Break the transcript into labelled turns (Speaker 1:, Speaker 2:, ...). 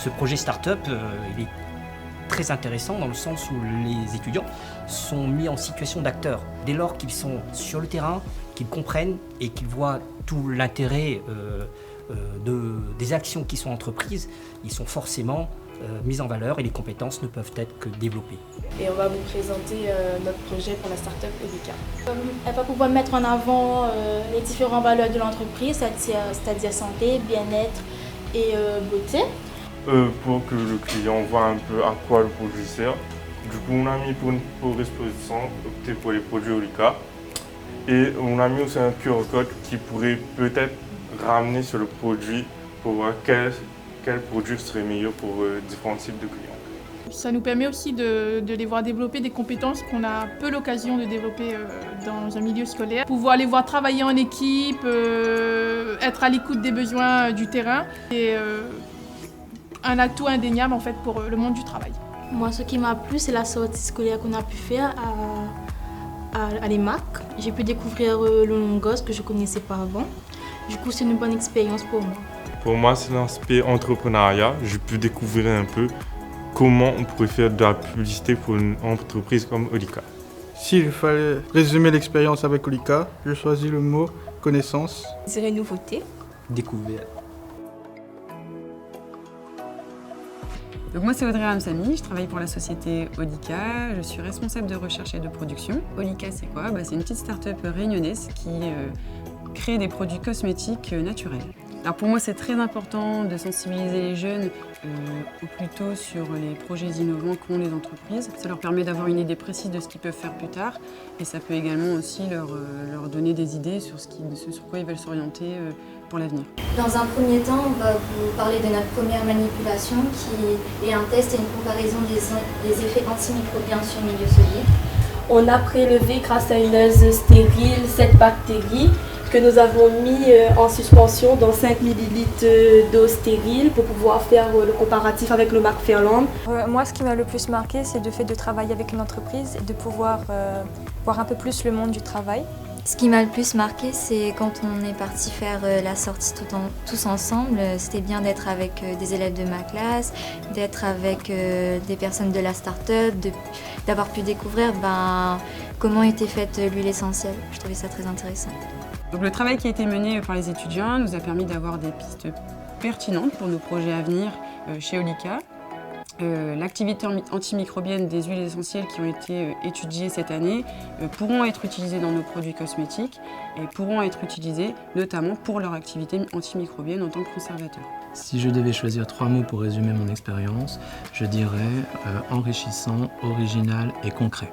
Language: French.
Speaker 1: Ce projet start-up, il est très intéressant dans le sens où les étudiants sont mis en situation d'acteurs. Dès lors qu'ils sont sur le terrain, qu'ils comprennent et qu'ils voient tout l'intérêt des actions qui sont entreprises, ils sont forcément mis en valeur et les compétences ne peuvent être que développées.
Speaker 2: Et on va vous présenter notre projet pour la start-up Olika.
Speaker 3: Elle va pouvoir mettre en avant les différentes valeurs de l'entreprise, c'est-à-dire santé, bien-être et beauté.
Speaker 4: Pour que le client voit un peu à quoi le produit sert. Du coup, on a mis pour exposition opté pour les produits Olika. Et on a mis aussi un QR code qui pourrait peut-être ramener sur le produit pour voir quel produit serait meilleur pour différents types de clients.
Speaker 5: Ça nous permet aussi de les voir développer des compétences qu'on a peu l'occasion de développer dans un milieu scolaire. Pouvoir les voir travailler en équipe, être à l'écoute des besoins du terrain. Et un atout indéniable en fait pour le monde du travail.
Speaker 3: Moi, ce qui m'a plu, c'est la sortie scolaire qu'on a pu faire à l'EMAC. J'ai pu découvrir le Longos que je ne connaissais pas avant. Du coup, c'est une bonne expérience pour moi.
Speaker 4: Pour moi, c'est l'aspect entrepreneuriat. J'ai pu découvrir un peu comment on pourrait faire de la publicité pour une entreprise comme Olika.
Speaker 6: S'il fallait résumer l'expérience avec Olika, je choisis le mot connaissance.
Speaker 7: Je dirais nouveauté.
Speaker 1: Découvert.
Speaker 8: Donc moi c'est Audrey Ramsamy, je travaille pour la société Olika, je suis responsable de recherche et de production. Olika c'est quoi? C'est une petite start-up réunionnaise qui crée des produits cosmétiques naturels. Alors pour moi c'est très important de sensibiliser les jeunes au plus tôt sur les projets innovants qu'ont les entreprises. Ça leur permet d'avoir une idée précise de ce qu'ils peuvent faire plus tard et ça peut également aussi leur donner des idées sur ce sur quoi ils veulent s'orienter pour l'avenir.
Speaker 9: Dans un premier temps, on va vous parler de notre première manipulation qui est un test et une comparaison des effets antimicrobiens sur le milieu solide.
Speaker 2: On a prélevé grâce à une aise stérile cette bactérie que nous avons mis en suspension dans 5 ml d'eau stérile pour pouvoir faire le comparatif avec le Macferland.
Speaker 7: Moi, ce qui m'a le plus marqué, c'est le fait de travailler avec une entreprise et de pouvoir voir un peu plus le monde du travail.
Speaker 9: Ce qui m'a le plus marqué, c'est quand on est parti faire la sortie tous ensemble. C'était bien d'être avec des élèves de ma classe, d'être avec des personnes de la start-up, d'avoir pu découvrir comment était faite l'huile essentielle. Je trouvais ça très intéressant.
Speaker 8: Donc le travail qui a été mené par les étudiants nous a permis d'avoir des pistes pertinentes pour nos projets à venir chez Olika. L'activité antimicrobienne des huiles essentielles qui ont été étudiées cette année pourront être utilisées dans nos produits cosmétiques et pourront être utilisées notamment pour leur activité antimicrobienne en tant que conservateur.
Speaker 10: Si je devais choisir 3 mots pour résumer mon expérience, je dirais enrichissant, original et concret.